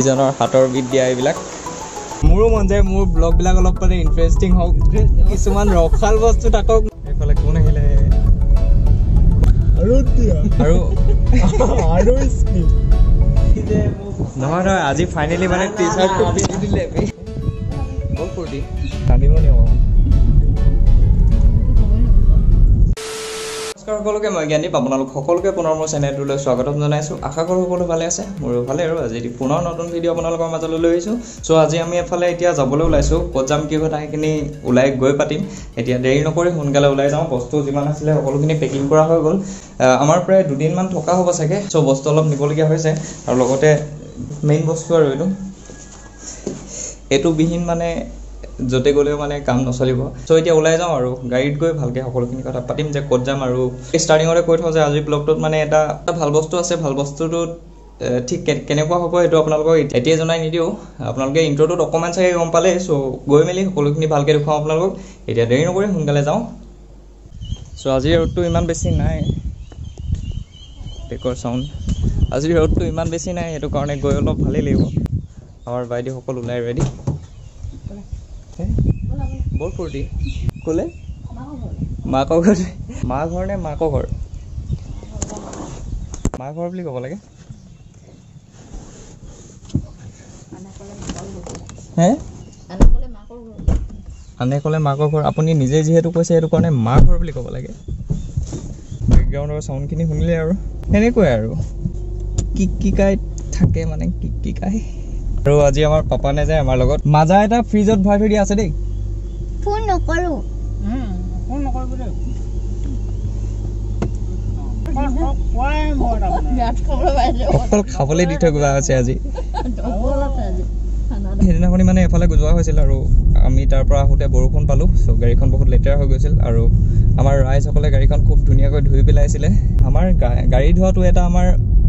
ইজনৰ হাতৰ বিদ্যা এইবিলাক মোৰো মন যায় মোৰ ব্লগবিলাক অলপ মানে ইণ্টাৰেষ্টিং হওক কিছুমান ৰখাল বস্তু থাকক এইফালে কোন আহিলে আৰু নহয় নহয় আজি ফাইনেলি মানে টি চাৰ্টটো পিন্ধি দিলে বহুত ফূৰ্তি কান্দিব নি সকলোকে মই জ্ঞানদীপ আপোনালোক সকলোকে পুনৰ মোৰ চেনেলটোলৈ স্বাগতম জনাইছোঁ আশা কৰোঁ সকলো ভালে আছে মোৰো ভালে আৰু আজি পুনৰ নতুন ভিডিঅ' আপোনালোকৰ মাজলৈ লৈ আহিছোঁ চ' আজি আমি এফালে এতিয়া যাবলৈ ওলাইছোঁ ক'ত যাম কি কথা সেইখিনি ওলাই গৈ পাতিম এতিয়া দেৰি নকৰি সোনকালে ওলাই যাওঁ বস্তু যিমান আছিলে সকলোখিনি পেকিং কৰা হৈ গ'ল আমাৰ প্ৰায় দুদিনমান থকা হ'ব চাগে চ' বস্তু অলপ নিবলগীয়া হৈছে আৰু লগতে মেইন বস্তু আৰু এইটো বিহীন মানে য'তে গ'লেও মানে কাম নচলিব চ' এতিয়া ওলাই যাওঁ আৰু গাড়ীত গৈ ভালকৈ সকলোখিনি কথা পাতিম যে ক'ত যাম আৰু ষ্টাৰ্টিঙতে কৈ থওঁ যে আজিৰ ব্লগটোত মানে এটা ভাল বস্তু আছে ভাল বস্তুটোত ঠিক কেনেকুৱা হ'ব সেইটো আপোনালোকক এতিয়াই জনাই নিদিওঁ আপোনালোকে ইণ্ট্ৰ'টোত অকণমান চাগে গম পালে চ' গৈ মেলি সকলোখিনি ভালকৈ দেখুৱাওঁ আপোনালোকক এতিয়া দেৰি নকৰি সোনকালে যাওঁ চ' আজিৰ ৰ'দটো ইমান বেছি নাই পেকৰ চাউণ্ড আজিৰ ৰ'দটো ইমান বেছি নাই সেইটো কাৰণে গৈ অলপ ভালেই লাগিব আমাৰ বাইদেউসকল ওলাই ৰেডি বৰ ফূৰ্তি ক'লে মাকৰ ঘৰ মা ঘৰ নে মাকৰ ঘৰ মা ঘৰ বুলি ক'ব লাগে হে আনে ক'লে মাকৰ ঘৰ আপুনি নিজে যিহেতু কৈছে সেইটো কাৰণে মা ঘৰ বুলি ক'ব লাগে বেকগ্ৰাউণ্ডৰ চাউণ্ডখিনি শুনিলে আৰু সেনেকুৱাই আৰু কি কাই থাকে মানে কি কাই আৰু আজি আমাৰ পাপা নাযায় আমাৰ লগত মাজা এটা ফ্ৰিজত ভৰাই থৈ দিয়া আছে দেই ফোন নকৰোঁ খাবলৈ দি থৈ যোৱা আছে আজি সেইদিনাখনি মানে এফালে যোৱা হৈছিল আৰু আমি তাৰ পৰা আহোঁতে বৰষুণ পালোঁ চ' গাড়ীখন বহুত লেতেৰা হৈ গৈছিল আৰু আমাৰ ৰাইজসকলে গাড়ীখন খুব ধুনীয়াকৈ ধুই পেলাইছিলে আমাৰ গাড়ী ধোৱাটো এটা আমাৰ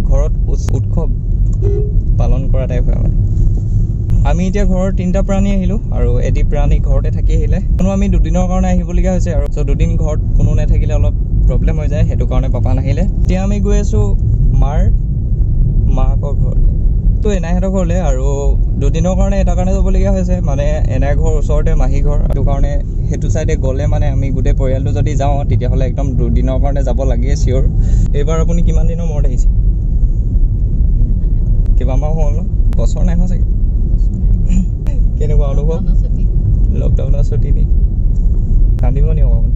ঘৰত উৎসৱ পালন কৰা টাইপ হয় মানে আমি এতিয়া ঘৰৰ 3টা প্ৰাণী আহিলোঁ আৰু এটি প্ৰাণী ঘৰতে থাকি আহিলে কোনো আমি দুদিনৰ কাৰণে আহিবলগীয়া হৈছে আৰু চ' দুদিন ঘৰত কোনো নাথাকিলে অলপ প্ৰব্লেম হৈ যায় সেইটো কাৰণে পাপা নাহিলে এতিয়া আমি গৈ আছোঁ মাকৰ ঘৰলৈ তো এনাইহঁতৰ ঘৰলৈ আৰু দুদিনৰ কাৰণে এটা কাৰণে যাবলগীয়া হৈছে মানে এনাই ঘৰ ওচৰতে মাহী ঘৰ সেইটো কাৰণে সেইটো চাইডে গ'লে মানে আমি গোটেই পৰিয়ালটো যদি যাওঁ তেতিয়াহ'লে একদম দুদিনৰ কাৰণে যাব লাগে চিয়'ৰ এইবাৰ আপুনি কিমান দিনৰ মূৰত আহিছে কিবা মাহ হ'ল ন বছৰ নাই হোৱা চাগে কেনেকুৱা অনুভৱ লকডাউনৰ ছুটি নি কান্দিব নি অকণমান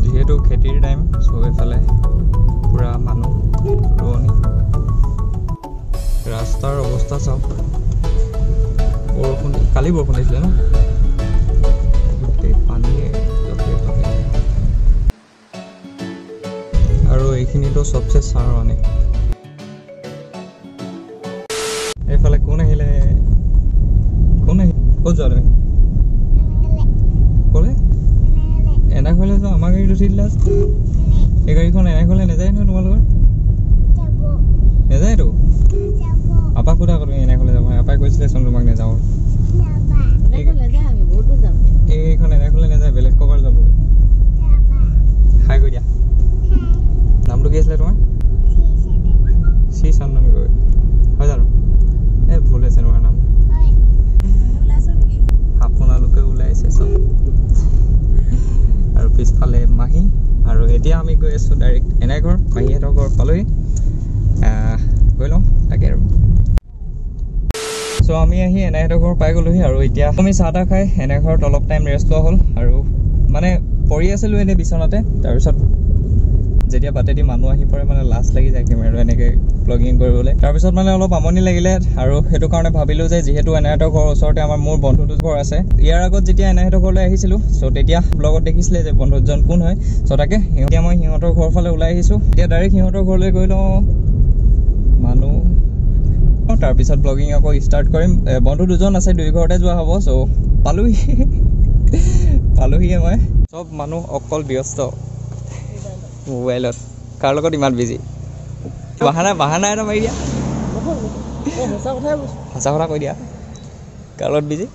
যিহেতু খেতিৰ টাইম চ' এইফালে পূৰা মানুহ ৰোৱনী ৰাস্তাৰ অৱস্থা চাওক বৰষুণ কালি বৰষুণ দিছিলে ন গোটেই পানীয়ে আৰু এইখিনিতো চবচে চাৰ মানে এইফালে কোন আহিলে ক'ত যোৱা তুমি ক'লে এনা ঘৰলৈ যোৱা আমাৰ গাড়ীত উঠি দিলা এই গাড়ীখন এনা ঘৰলৈ নাযায় নহয় তোমালোকৰ নাযায়তো আপাক সোধা তুমি এনা ঘৰলৈ যাব আপাই কৈছিলেচোন তোমাক নাযাওঁ এইখন এনা ঘৰলৈ নাযায় বেলেগ ক'ৰবাত যাবগৈ হাই কৈ দিয়া নামটো কি আছিলে তোমাৰ শ্ৰী চন্দন গগৈ হয় জানো এই ভুল হৈছে তোমাৰ নাম আপোনালোকে ওলাইছে চব আৰু পিছফালে মাহী আৰু এতিয়া আমি গৈ আছোঁ ডাইৰেক্ট এনাই ঘৰ মাহীহঁতৰ ঘৰ পালোহি গৈ লওঁ তাকে আৰু চ' আমি আহি এনাইহঁতৰ ঘৰ পাই গ'লোহি আৰু এতিয়া আমি চাহ তাহ খাই এনাই ঘৰত অলপ টাইম ৰেষ্ট লোৱা হ'ল আৰু মানে পৰি আছিলোঁ এনেই বিচনাতে তাৰপিছত যেতিয়া বাটেদি মানুহ আহি পৰে মানে লাজ লাগি যায় কেমেৰা এনেকৈ ব্লগিং কৰিবলৈ তাৰপিছত মানে অলপ আমনি লাগিলে আৰু সেইটো কাৰণে ভাবিলোঁ যে যিহেতু এনাইহঁতৰ ঘৰৰ ওচৰতে মোৰ বন্ধু দুঘৰ আছে ইয়াৰ আগত যেতিয়া এনাইহঁতৰ ঘৰলৈ আহিছিলোঁ চ' তেতিয়া ব্লগত দেখিছিলে যে বন্ধু দুজন কোন হয় চ' তাকে এতিয়া মই সিহঁতৰ ঘৰৰ ফালে ওলাই আহিছোঁ এতিয়া ডাইৰেক্ট সিহঁতৰ ঘৰলৈ গৈ লওঁ মানুহ তাৰপিছত ব্লগিং আকৌ ষ্টাৰ্ট কৰিম বন্ধু দুজন আছে দুই ঘৰতে যোৱা হ'ব চ' পালোহিয়ে মই চব মানুহ অকল ব্যস্ত মোবাইলত কাৰ লগত ইমান বিজি বাহানা এটা মাৰি দিয়া সঁচা কথা কৈ দিয়া কাৰ লগত বিজি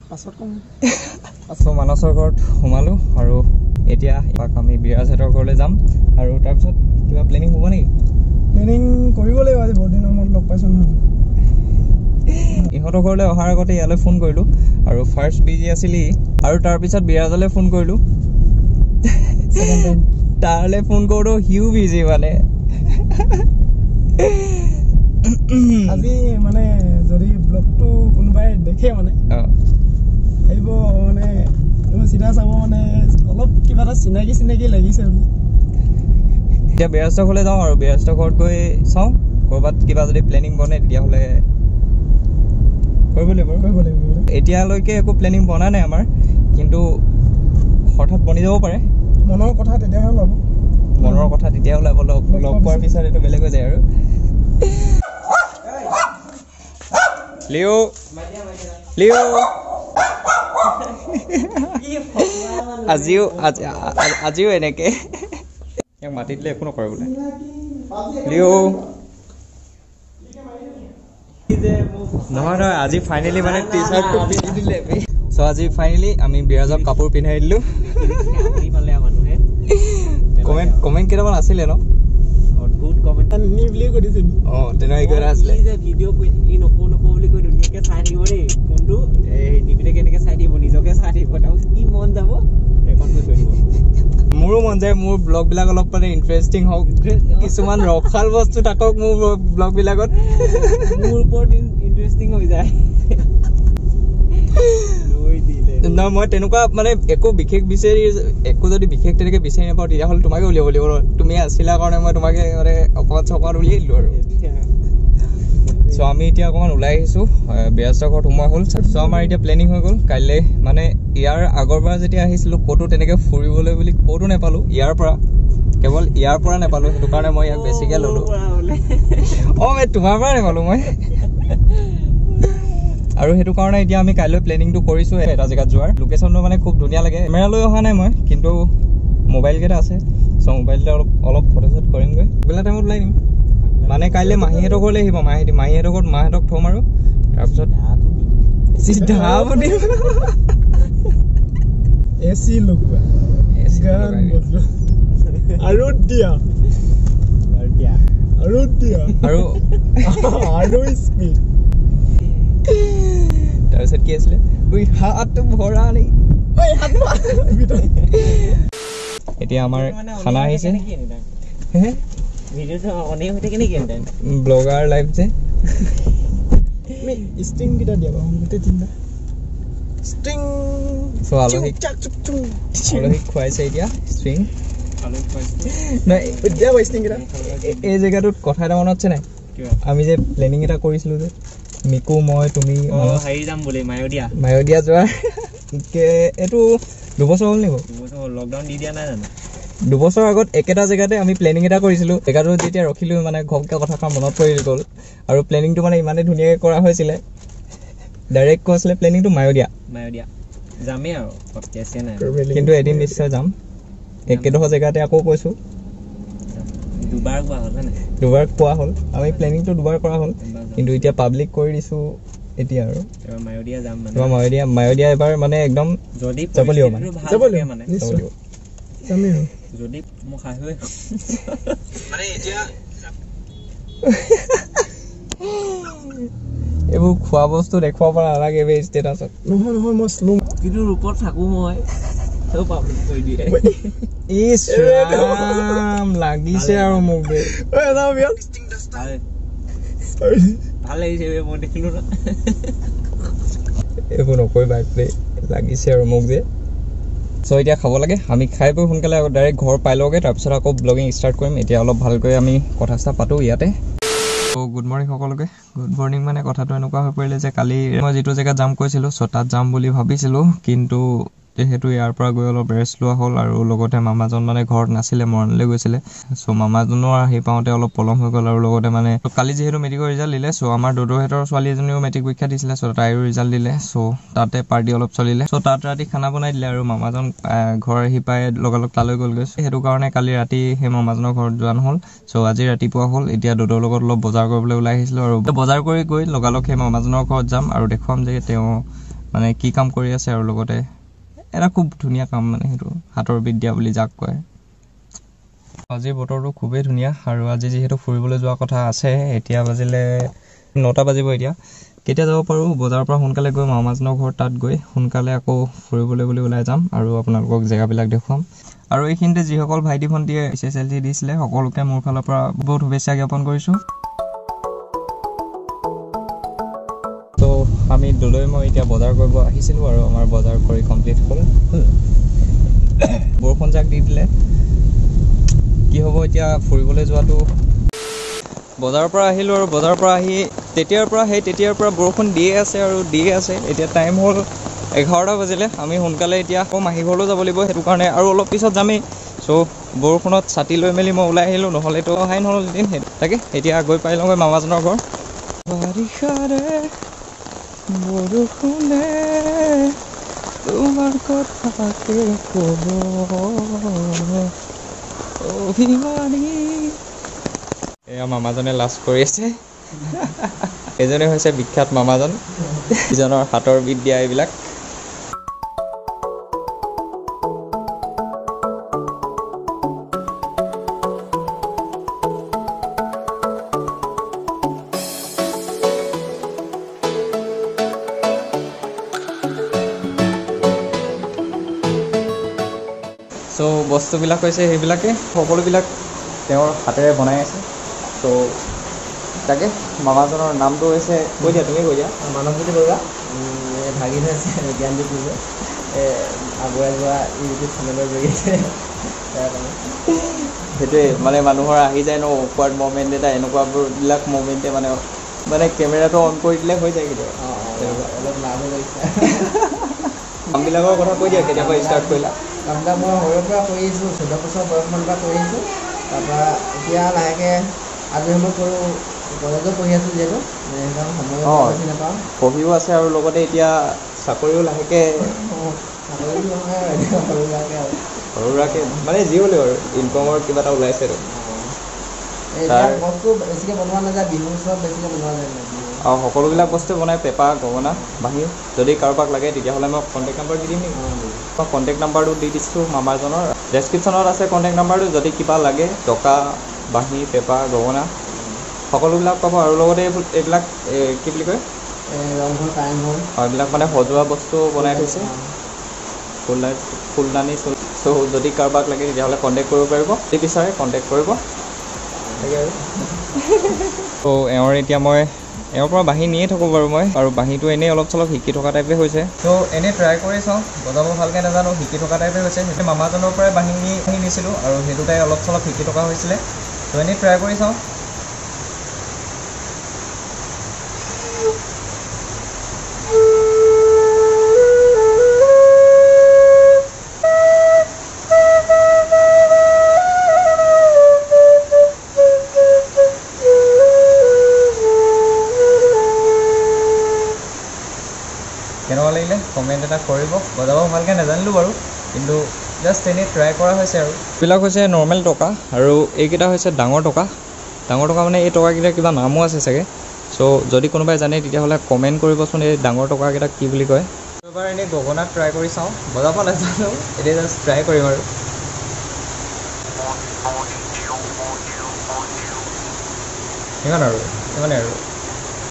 পাছত মানসৰ ঘৰত সোমালোঁ আৰু এতিয়া আমি বিৰাজহঁতৰ ঘৰলৈ যাম আৰু তাৰপিছত কিবা প্লেনিং হ'ব নেকি? প্লেনিং কৰিব লাগিব আজি বহুত দিনৰ মূৰত লগ পাইছোঁ নহয়। ইহঁতৰ ঘৰলৈ অহাৰ আগতে ইয়ালৈ ফোন কৰিলোঁ আৰু ফাৰ্ষ্ট বিজি আছিলি আৰু তাৰপিছত বিৰাজলৈ ফোন কৰিলোঁ তালৈ ফোন কৰোঁতে সিও বিজি মানে আজি মানে যদি ব্লগটো কোনোবাই দেখে মানে আহিব মানে চিধা চাব মানে অলপ কিবা এটা চিনাকি লাগিছে বুলি। এতিয়া বিৰাজৰ ঘৰলৈ যাওঁ আৰু বিৰাজৰ ঘৰত গৈ চাওঁ ক'ৰবাত কিবা যদি প্লেনিং বনে তেতিয়াহ'লে কৰিব লাগিব। এতিয়ালৈকে একো প্লেনিং বনা নাই আমাৰ, কিন্তু হঠাৎ বনি যাব পাৰে। মনৰ কথা তেতিয়াহে ওলাব। লগ পোৱাৰ পিছত এইটো বেলেগ হৈ যায় আৰু আজিও এনেকে ইয়াক মাতি দিলে একো নকৰে বোলে। নহয় আজি ফাইনেলি মানে টি চাৰ্টটো পিন্ধি দিলে। চ' আজি ফাইনেলি আমি বিৰাজক কাপোৰ পিন্ধাই দিলোঁ। কমেণ্ট কেইটামান আছিলে ন? অদ্ভুত কমেণ্ট বুলি কৈ দিছিল। তেনেকুৱা আছিলে ভিডিঅ' নকওঁ বুলি কৈ ধুনীয়াকৈ চাই থাকিব দেই ফোনটো নিপিনে কেনেকৈ চাই থাকিব নিজকে চাই থাকিব তাৰপিছত কি মন যাব ৰেকৰ্ড কৰি দিব। মোৰো মন যায় মোৰ ব্লগবিলাক অলপ মানে ইণ্টাৰেষ্টিং হওক, কিছুমান ৰখাল বস্তু থাকক মোৰ ব্লগবিলাকত। মোৰ ওপৰত ইণ্টাৰেষ্টিং হৈ যায়। নহয় মই তেনেকুৱা মানে একো যদি বিশেষ তেনেকৈ বিচাৰি নাপাওঁ তেতিয়াহ'লে তোমাকে উলিয়াব লাগিব। তুমি আছিলা কাৰণে মই তোমাকে মানে অকণমান উলিয়াই দিলোঁ আৰু। চ' আমি এতিয়া অকণমান ওলাই আহিছোঁ, বিৰাজৰ ঘৰত সোমোৱা হ'ল। চ' আমাৰ এতিয়া প্লেনিং হৈ গ'ল কাইলৈ মানে ইয়াৰ আগৰবাৰ যেতিয়া আহিছিলোঁ ক'তো তেনেকৈ ফুৰিবলৈ বুলি ক'তো নাপালোঁ। কেৱল ইয়াৰ পৰা নাপালোঁ, সেইটো কাৰণে মই ইয়াক বেছিকৈ ল'লোঁ। তোমাৰ পৰা নাপালোঁ মই। আৰু সেইটো কাৰণে এতিয়া আমি কাইলৈ প্লেনিংটো কৰিছোঁ এটা জেগাত যোৱাৰ। লোকেশ্যনটো মানে খুব ধুনীয়া লাগে। কেমেৰা লৈ অহা নাই মই, কিন্তু মোবাইলকেইটা আছে। চ' মোবাইলতে অলপ ফটো শ্বুট কৰিমগৈ। বেলা টাইমত ওলাই দিম মানে কাইলৈ মাহীহঁতৰ ঘৰলৈ আহিব। মাহীহঁতৰ ঘৰত মাহঁতক থ'ম আৰু তাৰপিছত তাৰপিছত কি আছিলে এতিয়া আমাৰ খানা আহিছে। ব্লগাৰ লাইভ যে আলহীক খুৱাইছে এতিয়া ষ্ট্ৰিং। এই জেগাটোত কথা এটা মনত আছে নাই? আমি যে প্লেনিং এটা কৰিছিলোঁ যে মিকু মই তুমি যাম বুলি মায়'দিয়া যোৱাৰ এইটো 2 বছৰ হ'ল নেকি? লকডাউন দি দিয়া নাই জানো? 2 বছৰ আগত একেটা জেগাতে আমি প্লেনিং এটা কৰিছিলোঁ। জেগাটো যেতিয়া ৰখিলোঁ মানে ঘপকৈ কথাষাৰ মনত পৰি গ'ল আৰু প্লেনিংটো মানে ইমানেই ধুনীয়াকৈ কৰা হৈছিলে। ডাইৰেক্ট কৈছিলে প্লেনিংটো মায়'দিয়া যামেই আৰু কিন্তু এদিন নিশ্চয় যাম। একেডোখৰ জেগাতে আকৌ কৈছোঁ। দুবাৰ কোৱা হ'ল। আমি প্লেনিংটো 2বাৰ কৰা হ'ল, কিন্তু এতিয়া পাব্লিক কৰি দিছোঁ এতিয়া আৰু মায়'দিয়া এবাৰ মানে একদম যাব লাগিব মানে যদি মোক এইবোৰ খোৱা বস্তু দেখুৱাব পৰা নালাগে ষ্টেটাছত। নহয় মই শ্ল' কিন্তু ৰূপত থাকোঁ মই পাব্লিক কৰি দিয়ে। লাগিছে আৰু মোক ভাল লাগিছে মই দেখিলোঁ ন। এইবোৰ নকৰিবা লাগিছে আৰু মোক যে। চ' এতিয়া খাব লাগে। আমি খাই বৈ সোনকালে ডাইৰেক্ট ঘৰ পাই লওঁগৈ, তাৰপিছত আকৌ ব্লগিং ষ্টাৰ্ট কৰিম। এতিয়া অলপ ভালকৈ আমি কথা চথা পাতোঁ ইয়াতে। চ' গুড মৰ্ণিং সকলোকে। গুড মৰ্ণিং মানে কথাটো এনেকুৱা হৈ পৰিলে যে কালি মই যিটো জেগাত যাম কৈছিলোঁ চ' তাত যাম বুলি ভাবিছিলোঁ, কিন্তু যিহেতু ইয়াৰ পৰা গৈ অলপ ৰেষ্ট লোৱা হ'ল আৰু লগতে মামাজন মানে ঘৰত নাছিলে, মৰণলৈ গৈছিলে। চ' মামাজনৰ আহি পাওঁতে অলপ পলম হৈ গ'ল আৰু লগতে মানে কালি যিহেতু মেট্ৰিকৰ ৰিজাল্ট দিলে, চ' আমাৰ দদৌহেঁতৰ ছোৱালী এজনীও মেট্ৰিক পৰীক্ষা দিছিলে, চ' তাইৰো ৰিজাল্ট দিলে। চ' তাতে পাৰ্টি অলপ চলিলে। চ' তাত ৰাতি খানা বনাই দিলে আৰু মামাজন ঘৰ আহি পাই লগালগ তালৈ গ'লগৈ। সেইটো কাৰণে কালি ৰাতি সেই মামাজনৰ ঘৰত যোৱা নহ'ল। চ' আজি ৰাতিপুৱা হ'ল। এতিয়া দদৌৰ লগত অলপ বজাৰ কৰিবলৈ ওলাই আহিছিলোঁ আৰু বজাৰ কৰি গৈ লগালগ সেই মামাজনৰ ঘৰত যাম আৰু দেখুৱাম যে তেওঁ মানে কি কাম কৰি আছে আৰু লগতে এটা খুব ধুনীয়া কাম মানে সেইটো হাতৰ বিদ্যা বুলি যাক কয় আজিৰ বতৰটো খুবেই ধুনীয়া আৰু আজি যিহেতু ফুৰিবলৈ যোৱা কথা আছে এতিয়া বাজিলে 9টা বাজিব এতিয়া কেতিয়া যাব পাৰোঁ বজাৰৰ পৰা সোনকালে গৈ মামাজনৰ ঘৰ তাত গৈ সোনকালে আকৌ ফুৰিবলৈ বুলি ওলাই যাম আৰু আপোনালোকক জেগাবিলাক দেখুৱাম আৰু এইখিনিতে যিসকল ভাইটি ভণ্টিয়ে SSLC দিছিলে সকলোকে মোৰ ফালৰ পৰা বহুত শুভেচ্ছা জ্ঞাপন কৰিছোঁ তো আমি দুলৈ মই এতিয়া বজাৰ কৰিব আহিছিলোঁ আৰু আমাৰ বজাৰ কৰি কমপ্লিট হ'ল বৰষুণ জাক দি দিলে কি হ'ব এতিয়া ফুৰিবলৈ যোৱাটো বজাৰৰ পৰা আহিলোঁ আৰু বজাৰৰ পৰা আহি তেতিয়াৰ পৰা বৰষুণ দিয়ে আছে এতিয়া টাইম হ'ল 11টা বাজিলে আমি সোনকালে এতিয়া আকৌ মাহী ঘৰলৈ যাব লাগিব সেইটো কাৰণে আৰু অলপ পিছত যামেই চ' বৰষুণত ছাতি লৈ মেলি মই ওলাই আহিলোঁ নহ'লেতো অহাই নহ'ল এদিন তাকে এতিয়া গৈ পাই লওঁগৈ মামাজনৰ ঘৰ বাৰিষাৰে বৰষুণে তোমাৰ কথাকে ক'ব অভিমানী এয়া মামাজনে লাজ কৰি আছে এজনে হৈছে বিখ্যাত মামাজন ইজনৰ হাতৰ বিদ্যা এইবিলাক চ' বস্তুবিলাক হৈছে সেইবিলাকে সকলোবিলাক তেওঁৰ হাতেৰে বনাই আছে তো তাকে মামাজনৰ নামটো হৈছে কৈ দিয়া তুমি কৈ দিয়া মানৱজ্যোতি বৰুৱা ভাগিন আছে জ্ঞানদীপ গগৈ আগুৱাই যোৱা ইউটিউব চেনেলৰ জৰিয়তে সেইটোৱে মানে মানুহৰ আহি যায় ন অকৱাৰ্ড মমেণ্ট এটা এনেকুৱাবিলাক মমেণ্টে মানে কেমেৰাটো অন কৰি দিলে হৈ যায় কেতিয়াবা অলপ লাভ হৈ গৈছে কামবিলাকৰ কথা কৈ দিয়া কেতিয়াবা ষ্টাৰ্ট কৰিলা কামবিলাক মই সৰুৰ পৰা কৰি আহিছোঁ 14 বছৰ বয়সমানৰ পৰা কৰি আহিছোঁ তাৰপৰা এতিয়া লাহেকৈ আজৰি সময় কৰোঁ কলেজত পঢ়ি আছোঁ যিহেতু সেইকাৰণে সময় বেছি নাপাওঁ পঢ়িও আছে আৰু লগতে এতিয়া চাকৰিও লাহেকৈ চাকৰিটো নহয় সৰুকৈ আৰু সৰুৰাকৈ মানে যি হ'লেও আৰু ইনকমৰ কিবা এটা ওলাইছে আৰু এইবিলাক বস্তু বেছিকৈ বনোৱা নাযায় বিহুৰ ওচৰত বেছিকৈ বনোৱা যায় আৰু সকলোবিলাক বস্তু বনাই পেপা গগনা বাঁহী যদি কাৰোবাক লাগে তেতিয়াহ'লে মই কণ্টেক্ট নাম্বাৰ দি দিম নেকি মই কণ্টেক্ট নাম্বাৰটো দি দিছোঁ মামাজনৰ ডেছক্ৰিপশ্যনত আছে কণ্টেক্ট নাম্বাৰটো যদি কিবা লাগে টকা বাঁহী পেপা গগনা সকলোবিলাক পাব আৰু লগতে এইবিলাক কি বুলি কয় ৰংঘৰ কাৰেংঘৰ এইবিলাক মানে সজোৱা বস্তু বনাই থৈছে ফুলদানি চ' যদি কাৰোবাক লাগে তেতিয়াহ'লে কণ্টেক্ট কৰিব পাৰিব যদি বিচাৰে কণ্টেক্ট কৰিব তাকে আৰু ত' এওঁৰ এতিয়া মই এওঁৰ পৰা বাঁহী নিয়ে থাকোঁ বাৰু মই আৰু বাঁহীটো এনেই অলপ চলপ শিকি থকা টাইপে হৈছে ত' এনেই ট্ৰাই কৰি চাওঁ বজাব ভালকৈ নাজানো শিকি থকা টাইপে হৈছে সেই মামাজনৰ পৰাই বাঁহী নিছিলোঁ আৰু সেইটোতে অলপ চলপ শিকি থকা হৈছিলে ত' এনেই ট্ৰাই কৰি চাওঁ কেনেকুৱা লাগিলে কমেণ্ট এটা কৰিব বজাব ভালকৈ নাজানিলোঁ বাৰু কিন্তু জাষ্ট এনেই ট্ৰাই কৰা হৈছে আৰু এইবিলাক হৈছে নৰ্মেল টকা আৰু এইকেইটা হৈছে ডাঙৰ টকা মানে এই টকাকেইটা কিবা নামো আছে চাগে চ' যদি কোনোবাই জানে তেতিয়াহ'লে কমেণ্ট কৰিবচোন এই ডাঙৰ টকাকেইটা কি বুলি কয় এবাৰ এনেই গগনাত ট্ৰাই কৰি চাওঁ বজাব নাজানো এতিয়া জাষ্ট ট্ৰাই কৰিম আৰু ইমানে আৰু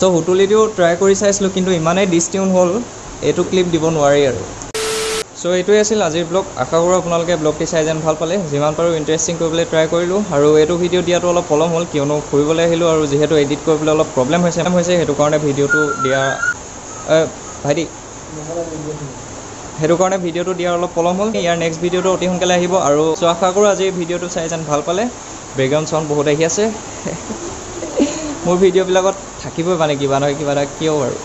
ত' হুতুলিটো ট্ৰাই কৰি চাইছিলোঁ কিন্তু ইমানেই ডিষ্টিউন হ'ল এইটো ক্লিপ দিব নোৱাৰি আৰু চ' এইটোৱে আছিল আজিৰ ব্লগ আশা কৰোঁ আপোনালোকে ব্লগটি চাই যেন ভাল পালে যিমান পাৰোঁ ইণ্টাৰেষ্টিং কৰিবলৈ ট্ৰাই কৰিলোঁ আৰু এইটো ভিডিঅ' দিয়াটো অলপ পলম হ'ল কিয়নো ফুৰিবলৈ আহিলোঁ আৰু যিহেতু এডিট কৰিবলৈ অলপ প্ৰব্লেম হৈছে সেইটো কাৰণে ভিডিঅ'টো দিয়া ভাইটি সেইটো কাৰণে ভিডিঅ'টো দিয়াৰ অলপ পলম হ'ল ইয়াৰ নেক্সট ভিডিঅ'টো অতি সোনকালে আহিব আৰু চ' আশা কৰোঁ আজিৰ ভিডিঅ'টো চাই যেন ভাল পালে বেকগ্ৰাউণ্ড চাউণ্ড বহুত আহি আছে মোৰ ভিডিঅ'বিলাকত থাকিবই মানে কিবা নহয় কিবা এটা কিয় বাৰু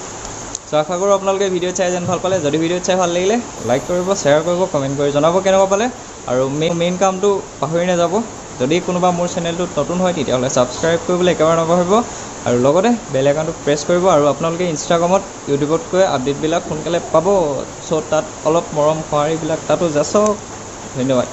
চ' আশা কৰোঁ আপোনালোকে ভিডিঅ' চাই যেন ভাল পালে যদি ভিডিঅ'ত চাই ভাল লাগিলে লাইক কৰিব শ্বেয়াৰ কৰিব কমেণ্ট কৰি জনাব কেনেকুৱা পালে আৰু মেইন কামটো পাহৰি নাযাব যদি কোনোবা মোৰ চেনেলটোত নতুন হয় তেতিয়াহ'লে ছাবস্ক্ৰাইব কৰিবলৈ একেবাৰে নাপাহৰিব আৰু লগতে বেল আইকনটো প্ৰেছ কৰিব আৰু আপোনালোকে ইনষ্টাগ্ৰামত ইউটিউবতকৈ আপডেটবিলাক সোনকালে পাব চ' তাত অলপ মৰম সঁহাৰিবিলাক তাতো যাচক ধন্যবাদ